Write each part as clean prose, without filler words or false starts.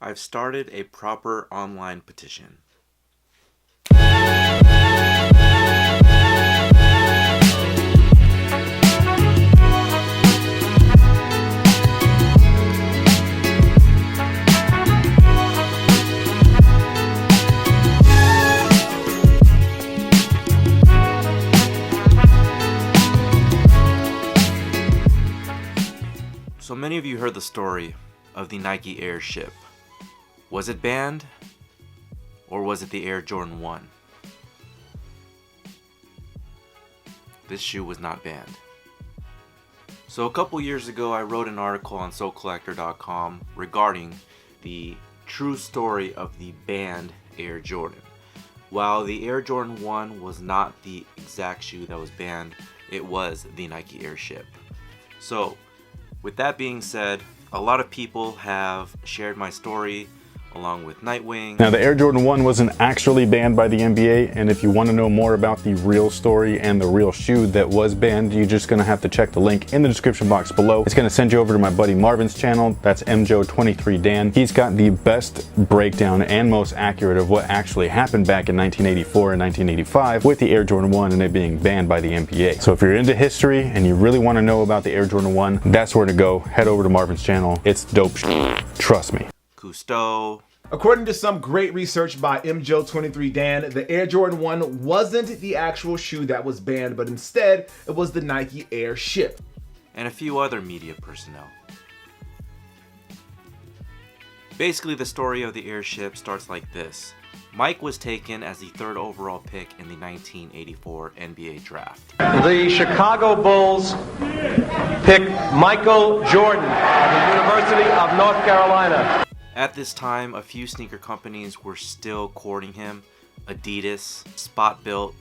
I've started a proper online petition. So many of you heard the story of the Nike Airship. Was it banned? Or was it the Air Jordan 1? This shoe was not banned. So a couple years ago I wrote an article on SoulCollector.com regarding the true story of the banned Air Jordan. While the Air Jordan 1 was not the exact shoe that was banned, it was the Nike Airship. So with that being said, a lot of people have shared my story along with Nightwing. Now the Air Jordan 1 wasn't actually banned by the NBA, and if you want to know more about the real story and the real shoe that was banned, you're just going to have to check the link in the description box below. It's going to send you over to my buddy Marvin's channel. That's MJO23Dan. He's got the best breakdown and most accurate of what actually happened back in 1984 and 1985 with the Air Jordan 1 and it being banned by the NBA. So if you're into history and you really want to know about the Air Jordan 1, that's where to go. Head over to Marvin's channel. It's dope shit. Trust me. Cousteau. According to some great research by MJO23Dan, the Air Jordan 1 wasn't the actual shoe that was banned, but instead it was the Nike Airship. And a few other media personnel. Basically, the story of the Airship starts like this. Mike was taken as the 3rd overall pick in the 1984 NBA draft. The Chicago Bulls picked Michael Jordan of the University of North Carolina. At this time, a few sneaker companies were still courting him: Adidas, Spot Built,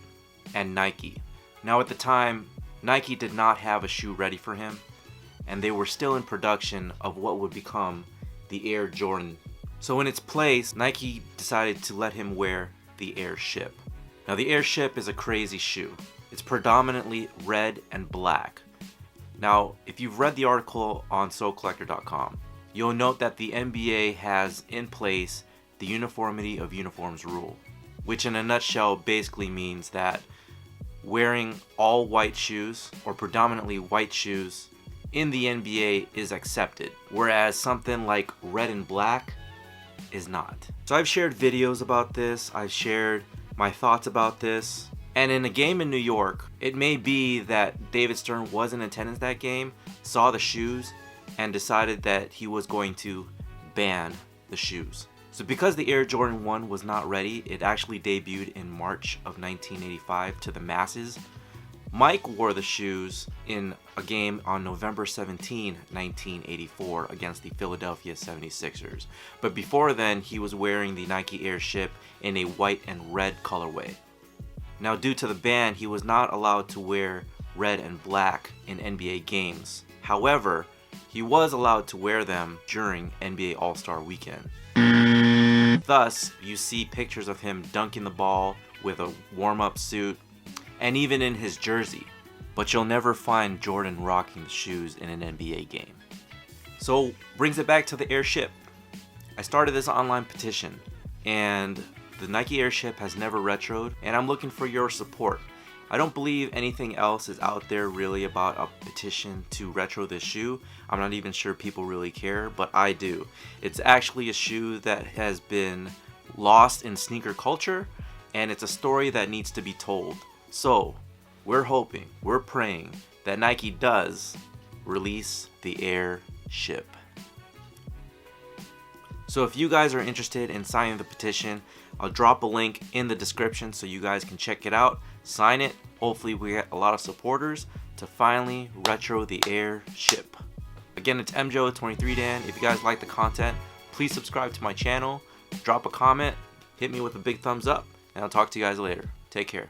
and Nike. Now at the time, Nike did not have a shoe ready for him, and they were still in production of what would become the Air Jordan. So in its place, Nike decided to let him wear the Airship. Now the Airship is a crazy shoe. It's predominantly red and black. Now, if you've read the article on SoulCollector.com, you'll note that the NBA has in place the uniformity of uniforms rule, which in a nutshell basically means that wearing all white shoes or predominantly white shoes in the NBA is accepted, whereas something like red and black is not. So I've shared videos about this, I've shared my thoughts about this, and in a game in New York, it may be that David Stern was in attendance that game, saw the shoes, and decided that he was going to ban the shoes. So because the Air Jordan 1 was not ready, it actually debuted in March of 1985 to the masses. Mike wore the shoes in a game on November 17, 1984 against the Philadelphia 76ers. But before then, he was wearing the Nike Airship in a white and red colorway. Now due to the ban, he was not allowed to wear red and black in NBA games. However, he was allowed to wear them during NBA All-Star Weekend. Thus, you see pictures of him dunking the ball with a warm-up suit and even in his jersey, but you'll never find Jordan rocking the shoes in an NBA game. So, brings it back to the Airship. I started this online petition, and the Nike Airship has never retroed, and I'm looking for your support. I don't believe anything else is out there really about a petition to retro this shoe. I'm not even sure people really care, but I do. It's actually a shoe that has been lost in sneaker culture, and it's a story that needs to be told. So, we're hoping, we're praying that Nike does release the Airship. So if you guys are interested in signing the petition, I'll drop a link in the description so you guys can check it out, sign it. Hopefully we get a lot of supporters to finally retro the Airship. Again, it's MJO23Dan. If you guys like the content, please subscribe to my channel, drop a comment, hit me with a big thumbs up, and I'll talk to you guys later. Take care.